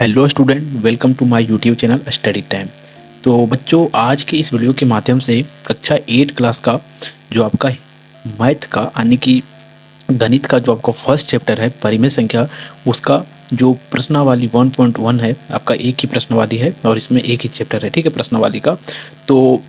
Hello student, welcome to my YouTube channel study time. तो बच्चों, आज के इस वीडियो के माध्यम से कक्षा 8 क्लास का जो आपका मैथ का यानी कि गणित का जो आपका फर्स्ट चैप्टर है परिमेय संख्या, उसका जो प्रश्नावली 1.1 है, आपका एक ही प्रश्नावली है और इसमें एक ही चैप्टर है, ठीक है, प्रश्नावली का। तो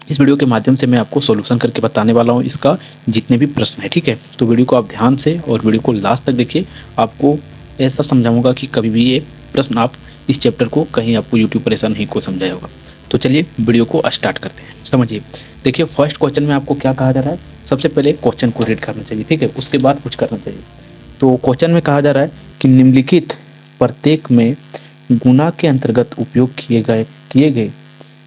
इस वीडियो के माध्यम से मैं आपको सॉल्यूशन करके बताने वाला हूँ इसका जितने भी प्रश्न है, ठीक है। तो वीडियो को आप ध्यान से और वीडियो को लास्ट तक देखिए। आपको ऐसा समझाऊंगा कि कभी भी ये प्रश्न आप इस चैप्टर को कहीं आपको यूट्यूब पर ऐसा नहीं को समझाया होगा। तो चलिए वीडियो को स्टार्ट करते हैं। समझिए, देखिए फर्स्ट क्वेश्चन में आपको क्या कहा जा रहा है। सबसे पहले क्वेश्चन को रीड करना चाहिए, ठीक है, उसके बाद कुछ करना चाहिए। तो क्वेश्चन में कहा जा रहा है कि निम्नलिखित प्रत्येक में गुणा के अंतर्गत उपयोग किए गए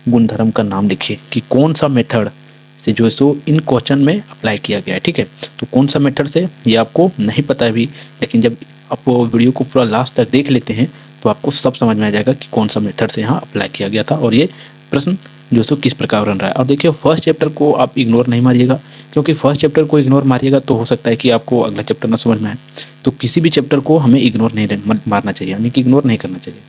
गुणधर्म का नाम लिखिए कि कौन सा मेथड से जो है सो इन क्वेश्चन में अप्लाई किया गया है, ठीक है। तो कौन सा मेथड से ये आपको नहीं पता है अभी, लेकिन जब आप वीडियो को पूरा लास्ट तक देख लेते हैं तो आपको सब समझ में आ जाएगा कि कौन सा मेथड से यहाँ अप्लाई किया गया था और ये प्रश्न जो है सो किस प्रकार बन रहा है। और देखिए फर्स्ट चैप्टर को आप इग्नोर नहीं मारिएगा, क्योंकि फर्स्ट चैप्टर को इग्नोर मारिएगा तो हो सकता है कि आपको अगला चैप्टर ना समझ में आए। तो किसी भी चैप्टर को हमें इग्नोर नहीं मारना चाहिए, यानी कि इग्नोर नहीं करना चाहिए।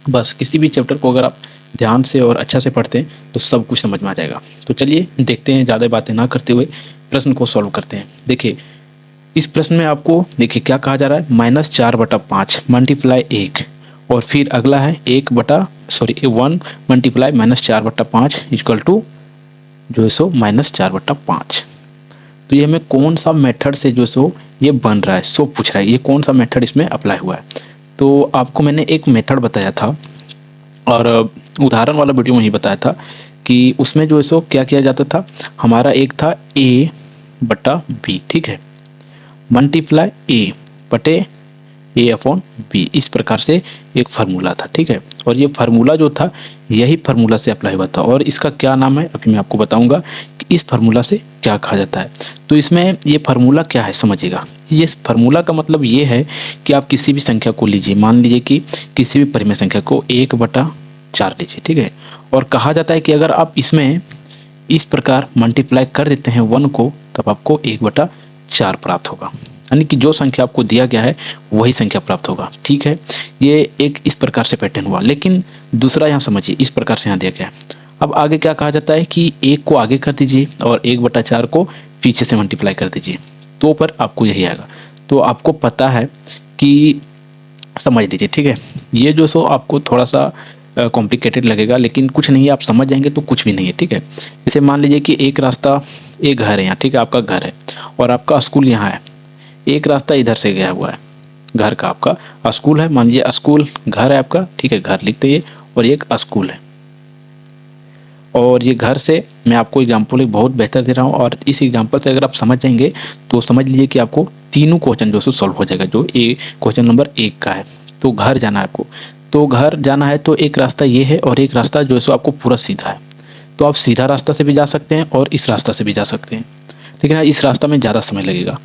बस किसी भी चैप्टर को अगर आप ध्यान से और अच्छा से पढ़ते हैं तो सब कुछ समझ में आ जाएगा। तो चलिए देखते हैं, ज़्यादा बातें ना करते हुए प्रश्न को सॉल्व करते हैं। देखिए इस प्रश्न में आपको देखिए क्या कहा जा रहा है, -4/5 मल्टीप्लाई 1, और फिर अगला है 1 मल्टीप्लाई -4/5 इक्वल टू जो है सो -4/5। तो ये हमें कौन सा मेथड से जो सो ये बन रहा है सो पूछ रहा है, ये कौन सा मेथड इसमें अप्लाई हुआ है। तो आपको मैंने एक मेथड बताया था और उदाहरण वाला वीडियो में ही बताया था कि उसमें जो है सो क्या किया जाता था। हमारा एक था A/B, ठीक है, मल्टीप्लाई A बटे A/B, इस प्रकार से एक फार्मूला था, ठीक है। और ये फार्मूला जो था यही फार्मूला से अप्लाई हुआ था और इसका क्या नाम है अभी मैं आपको बताऊंगा कि इस फार्मूला से क्या कहा जाता है। तो इसमें ये फार्मूला क्या है समझिएगा। ये फार्मूला का मतलब ये है कि आप किसी भी संख्या को लीजिए, मान लीजिए कि किसी भी परिमेय संख्या को 1/4 लीजिए, ठीक है। और कहा जाता है कि अगर आप इसमें इस प्रकार मल्टीप्लाई कर देते हैं 1 को, तब आपको 1/4 प्राप्त होगा, यानी कि जो संख्या आपको दिया गया है वही संख्या प्राप्त होगा, ठीक है। ये एक इस प्रकार से पैटर्न हुआ। लेकिन दूसरा यहाँ समझिए, इस प्रकार से यहाँ दिया गया है। अब आगे क्या कहा जाता है कि 1 को आगे कर दीजिए और 1/4 को पीछे से मल्टीप्लाई कर दीजिए, तो पर आपको यही आएगा। तो आपको पता है कि समझ लीजिए, ठीक है। ये जो सो आपको थोड़ा सा कॉम्प्लिकेटेड लगेगा, लेकिन कुछ नहीं है, आप समझ जाएंगे तो कुछ भी नहीं है, ठीक है। जैसे मान लीजिए कि एक रास्ता, एक घर है यहाँ, ठीक है, आपका घर है और आपका स्कूल यहाँ है। एक रास्ता इधर से गया हुआ है, घर का आपका स्कूल है, मान लीजिए स्कूल घर है आपका, ठीक है, घर लिखते हैं, और ये एक स्कूल है। और ये घर से मैं आपको एग्जांपल एक बहुत बेहतर दे रहा हूँ, और इस एग्जांपल से अगर आप समझ जाएंगे तो समझ लीजिए कि आपको तीनों क्वेश्चन जो सॉल्व हो जाएगा। जो क्वेश्चन नंबर 1 का है, तो घर जाना है आपको, तो घर जाना है तो एक रास्ता ये है और एक रास्ता जो है सो आपको पूरा सीधा है। तो आप सीधा रास्ता से भी जा सकते हैं और इस रास्ता से भी जा सकते हैं, लेकिन इस रास्ता में ज़्यादा समय लगेगा।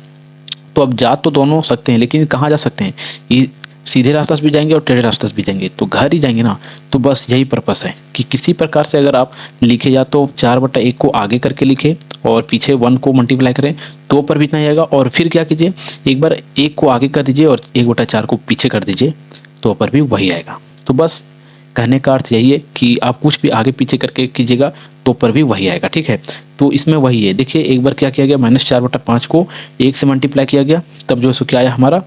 तो अब जा तो दोनों सकते हैं, लेकिन कहाँ जा सकते हैं, ये सीधे रास्ते से भी जाएंगे और टेढ़े रास्ते से भी जाएंगे, तो घर ही जाएंगे ना। तो बस यही पर्पस है कि किसी प्रकार से अगर आप लिखे, या तो 4/1 को आगे करके लिखे और पीछे 1 को मल्टीप्लाई करें तो पर भी इतना ही आएगा, और फिर क्या कीजिए, एक बार 1 को आगे कर दीजिए और 1/4 को पीछे कर दीजिए, तो पर भी वही आएगा। तो बस कहने का अर्थ यही है कि आप कुछ भी आगे पीछे करके कीजिएगा तो पर भी वही आएगा, ठीक है। तो इसमें वही है, देखिए एक बार क्या किया गया, -4/5 को 1 से मल्टीप्लाई किया गया, तब जो है सो क्या आया हमारा,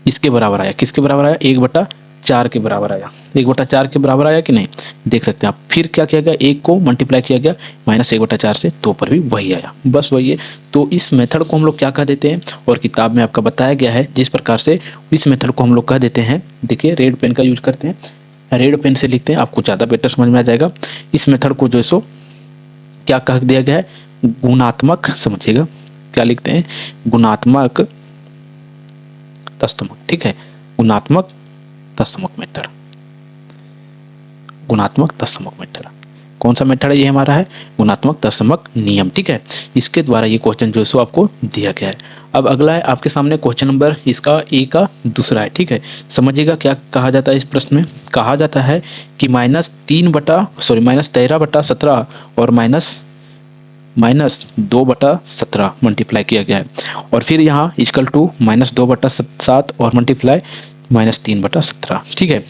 इसके बराबर आया। किसके बराबर आया, 1/4 के बराबर आया। 1/4 के बराबर आया कि नहीं, देख सकते हैं आप। फिर क्या किया गया, 1 को मल्टीप्लाई किया गया -1/4 से, तो पर भी वही आया, बस वही है। तो इस मेथड को हम लोग क्या कह देते हैं, और किताब में आपका बताया गया है जिस प्रकार से, इस मेथड को हम लोग कह देते हैं, देखिए रेड पेन का यूज करते हैं, रेड पेन से लिखते हैं, आपको ज़्यादा बेटर समझ में आ जाएगा। इस मेथड को जो है सो क्या कह दिया गया है, गुणात्मक, समझिएगा क्या लिखते हैं, गुणात्मक तस्तमक, ठीक है, गुणात्मक तस्तमक मेथड। गुणात्मक तस्तमक मेथड कौन सा मेथड है, ये हमारा है गुणात्मक तस्तमक नियम, ठीक है। इसके द्वारा ये क्वेश्चन जो है सो आपको दिया गया है। अब अगला है आपके सामने क्वेश्चन नंबर इसका ए का दूसरा है, ठीक है। समझिएगा क्या कहा जाता है इस प्रश्न में, कहा जाता है कि -13/17 और -2/17 मल्टीप्लाई किया गया है, और फिर यहाँ इक्वल टू -2/7 और मल्टीप्लाई -3/17, ठीक है।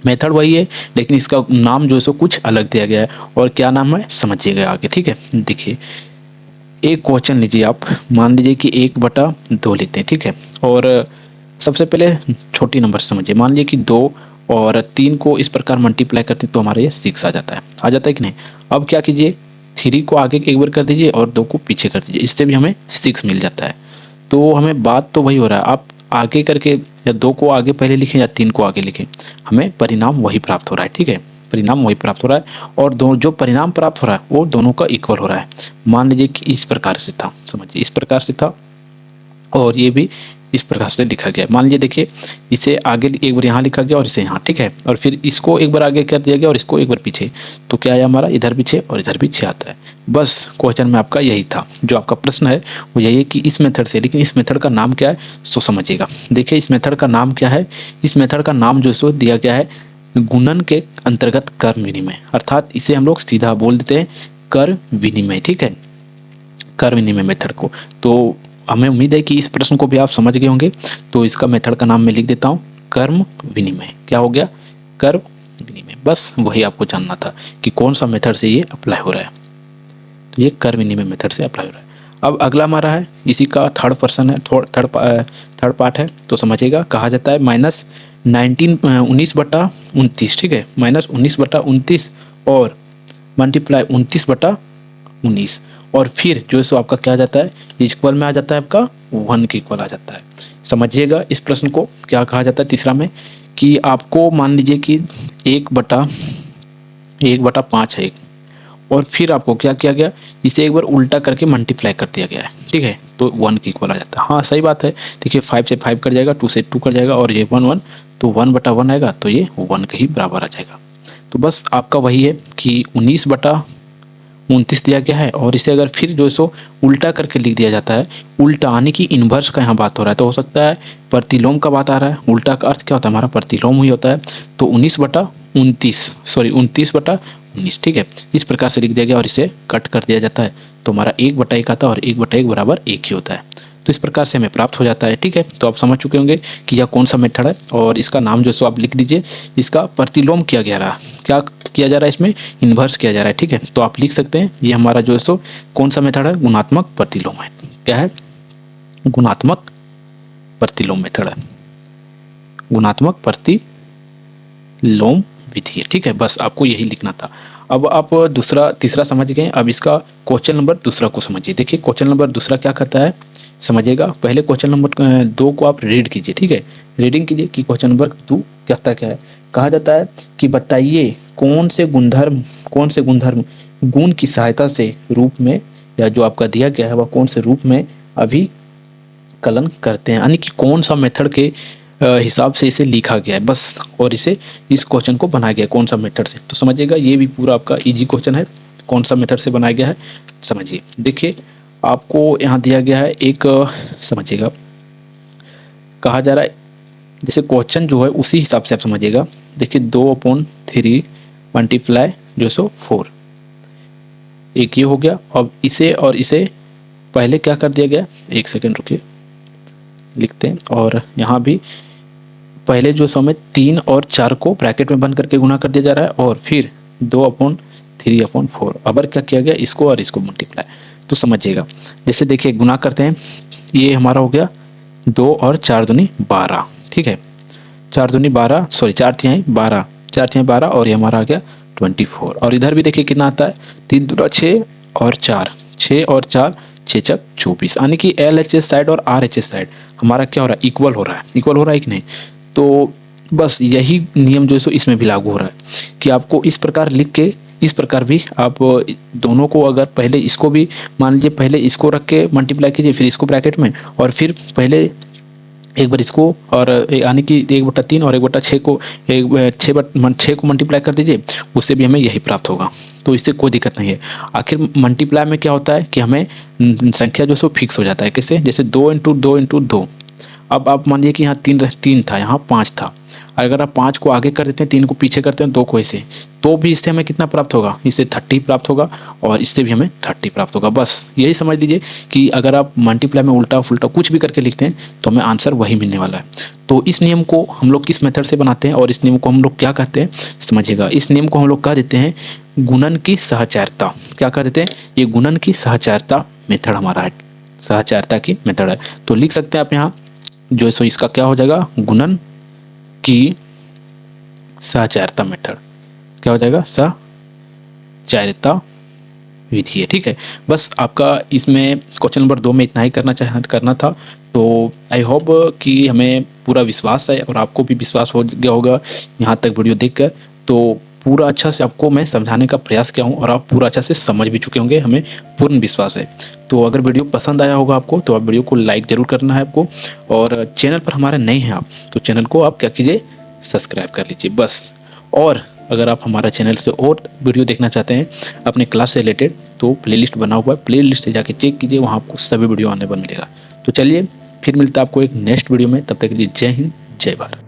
मेथड वही है लेकिन इसका नाम जो है सो कुछ अलग दिया गया है, और क्या नाम है समझिएगा आगे, ठीक है। देखिए एक क्वेश्चन लीजिए आप, मान लीजिए कि 1/2 लेते हैं, ठीक है। और सबसे पहले छोटी नंबर समझिए, मान लीजिए कि 2 और 3 को इस प्रकार मल्टीप्लाई करते हैं तो हमारा ये 6 आ जाता है कि नहीं। अब क्या कीजिए, 3 को आगे एक बार कर दीजिए और 2 को पीछे कर दीजिए, इससे भी हमें 6 मिल जाता है। तो हमें बात तो वही हो रहा है, आप आगे करके या 2 को आगे पहले लिखें या 3 को आगे लिखें, हमें परिणाम वही प्राप्त हो रहा है, ठीक है। परिणाम वही प्राप्त हो रहा है, और जो परिणाम प्राप्त हो रहा है वो दोनों का इक्वल हो रहा है। मान लीजिए कि इस प्रकार से था, समझिए इस प्रकार से था, और ये भी इस प्रकार से लिखा गया। मान लीजिए देखिए इसे आगे एक बार यहाँ लिखा गया और इसे यहाँ, ठीक है, और फिर इसको एक बार आगे कर दिया गया और इसको एक बार पीछे, तो क्या आया हमारा, इधर भी 6 और इधर भी 6 आता है। बस क्वेश्चन में आपका यही था, जो आपका प्रश्न है वो यही है कि इस मेथड से, लेकिन इस मेथड का नाम क्या है सो समझिएगा। देखिए इस मेथड का नाम क्या है, इस मेथड का नाम जो सो दिया गया है गुणन के अंतर्गत कर विनिमय, अर्थात इसे हम लोग सीधा बोल देते हैं कर विनिमय, ठीक है, कर विनिमय मेथड को। तो हमें उम्मीद है कि इस प्रश्न को भी आप समझ गए होंगे। तो इसका मेथड का नाम मैं लिख देता हूँ कर्म विनिमय। क्या हो गया, कर्म विनिमय। बस वही आपको जानना था कि कौन सा मेथड से ये अप्लाई हो रहा है। तो ये कर्म विनिमय मेथड से अप्लाई हो रहा है। अब अगला हमारा है, इसी का थर्ड पार्ट है, तो समझिएगा। कहा जाता है -19/29, ठीक है, -19/29 और मल्टीप्लाई 29/19, और फिर जो है सो आपका क्या आ जाता है, इक्वल में आ जाता है आपका 1 के इक्वल आ जाता है। समझिएगा इस प्रश्न को क्या कहा जाता है तीसरा में, कि आपको मान लीजिए कि 1/5 है, और फिर आपको क्या किया गया, इसे एक बार उल्टा करके मल्टीप्लाई कर दिया गया है, ठीक है, तो 1 के इक्वल आ जाता है। हाँ सही बात है, देखिए 5 से 5 कट जाएगा, 2 से 2 कट जाएगा, और ये 1 तो 1/1 आएगा, तो ये 1 के ही बराबर आ जाएगा। तो बस आपका वही है कि 19/29 दिया गया है, और इसे अगर फिर जो है सो उल्टा करके लिख दिया जाता है, उल्टा आने की इन्वर्स का यहाँ बात हो रहा है, तो हो सकता है प्रतिलोम का बात आ रहा है। उल्टा का अर्थ क्या होता है, हमारा प्रतिलोम ही होता है। तो 29/19, ठीक है, इस प्रकार से लिख दिया गया और इसे कट कर दिया जाता है, तो हमारा 1/1 आता है, और 1/1 बराबर 1 ही होता है। तो इस प्रकार से हमें प्राप्त हो जाता है, ठीक है। तो आप समझ चुके होंगे कि यह कौन सा मेथड है, और इसका नाम जो है सो आप लिख दीजिए, इसका प्रतिलोम किया गया रहा। क्या किया जा रहा है इसमें, इन्वर्स किया जा रहा है, ठीक है। तो आप लिख सकते हैं ये हमारा जो है सो कौन सा मेथड है, गुणात्मक प्रतिलोम है। क्या है, गुणात्मक प्रतिलोम मेथड है, गुणात्मक प्रतिलोम विधि है, ठीक है। बस आपको यही लिखना था। अब आप तीसरा समझ गए। अब इसका क्वेश्चन नंबर दूसरा को समझिए। देखिए क्वेश्चन नंबर दूसरा क्या करता है, समझिएगा। पहले क्वेश्चन नंबर 2 को आप रीड कीजिए, ठीक है, रीडिंग कीजिए कि क्वेश्चन नंबर 2 कहता क्या है। कहा जाता है कि बताइए कौन से गुणधर्म गुण की सहायता से रूप में, या जो आपका दिया गया है वह कौन से रूप में अभिकलन करते हैं, यानी कि कौन सा मेथड के हिसाब से इसे लिखा गया है, बस, और इस क्वेश्चन को बनाया गया कौन सा मेथड से। तो समझिएगा ये भी पूरा आपका इजी क्वेश्चन है, कौन सा मेथड से बनाया गया है समझिए। देखिए आपको यहाँ दिया गया है एक, समझिएगा, कहा जा रहा है जैसे क्वेश्चन जो है उसी हिसाब से आप समझिएगा। देखिए 2/3 मल्टीप्लाई जो सो 4, एक ये हो गया। अब इसे और इसे पहले क्या कर दिया गया, एक सेकेंड रुकिए लिखते हैं, और यहाँ भी पहले जो समय 3 और 4 को ब्रैकेट में बंद करके गुना कर दिया जा रहा है, और फिर 2/3/4। अब क्या किया गया, इसको और इसको मल्टीप्लाई। तो समझिएगा जैसे देखिए गुना करते हैं, ये हमारा हो गया 2 और 4 दूनी 12, ठीक है, 4 दूनी 12, सॉरी 4 तिहाई 12, 4 तिहाई 12, और ये हमारा आ गया 24। और इधर भी देखिए कितना आता है, 3 दूना 6 और 4, 6 और 4 6 चक 24, यानी कि LHS साइड और RHS साइड हमारा क्या हो रहा है, इक्वल हो रहा है, इक्वल हो रहा है कि नहीं। तो बस यही नियम जो है सो इसमें भी लागू हो रहा है कि आपको इस प्रकार लिख के, इस प्रकार भी आप दोनों को, अगर पहले इसको भी मान लीजिए, पहले इसको रख के मल्टीप्लाई कीजिए, फिर इसको ब्रैकेट में, और फिर पहले एक बार इसको, और यानी कि 1/3 और 1/6 को 6 को मल्टीप्लाई कर दीजिए, उससे भी हमें यही प्राप्त होगा। तो इससे कोई दिक्कत नहीं है। आखिर मल्टीप्लाई में क्या होता है कि हमें संख्या जो सो फिक्स हो जाता है, कैसे, जैसे 2 × 2 × 2। अब आप मान लीजिए कि यहाँ 3 था, यहाँ 5 था। अगर आप 5 को आगे कर देते हैं, 3 को पीछे करते हैं, 2 को ऐसे, तो भी इससे हमें कितना प्राप्त होगा, इससे 30 प्राप्त होगा और इससे भी हमें 30 प्राप्त होगा। बस यही समझ लीजिए कि अगर आप मल्टीप्लाई में उल्टा फुल्टा कुछ भी करके लिखते हैं तो हमें आंसर वही मिलने वाला है। तो इस नियम को हम लोग किस मेथड से बनाते हैं और इस नियम को हम लोग क्या कहते हैं समझिएगा। इस नियम को हम लोग कह देते हैं गुणन की सहचारिता। क्या कह देते हैं, ये गुणन की सहचारिता मेथड हमारा है, सहचारिता की मेथड है। तो लिख सकते हैं आप यहाँ जो सो इसका क्या हो जाएगा, गुणन की सहचारिता मेथड, क्या हो जाएगा, सहचारिता विधि है। ठीक है, बस आपका इसमें क्वेश्चन नंबर 2 में इतना ही करना था। तो आई होप कि हमें पूरा विश्वास है और आपको भी विश्वास हो गया होगा यहाँ तक वीडियो देखकर। तो पूरा अच्छा से आपको मैं समझाने का प्रयास किया हूँ और आप पूरा अच्छा से समझ भी चुके होंगे, हमें पूर्ण विश्वास है। तो अगर वीडियो पसंद आया होगा आपको तो आप वीडियो को लाइक ज़रूर करना है आपको, और चैनल पर हमारे नए हैं आप तो चैनल को आप क्या कीजिए, सब्सक्राइब कर लीजिए बस। और अगर आप हमारा चैनल से और वीडियो देखना चाहते हैं अपने क्लास से रिलेटेड तो प्लेलिस्ट बना हुआ है, प्लेलिस्ट से जाके चेक कीजिए, वहाँ आपको सभी वीडियो आने पर मिलेगा। तो चलिए फिर मिलता है आपको एक नेक्स्ट वीडियो में, तब तक के लिए जय हिंद जय भारत।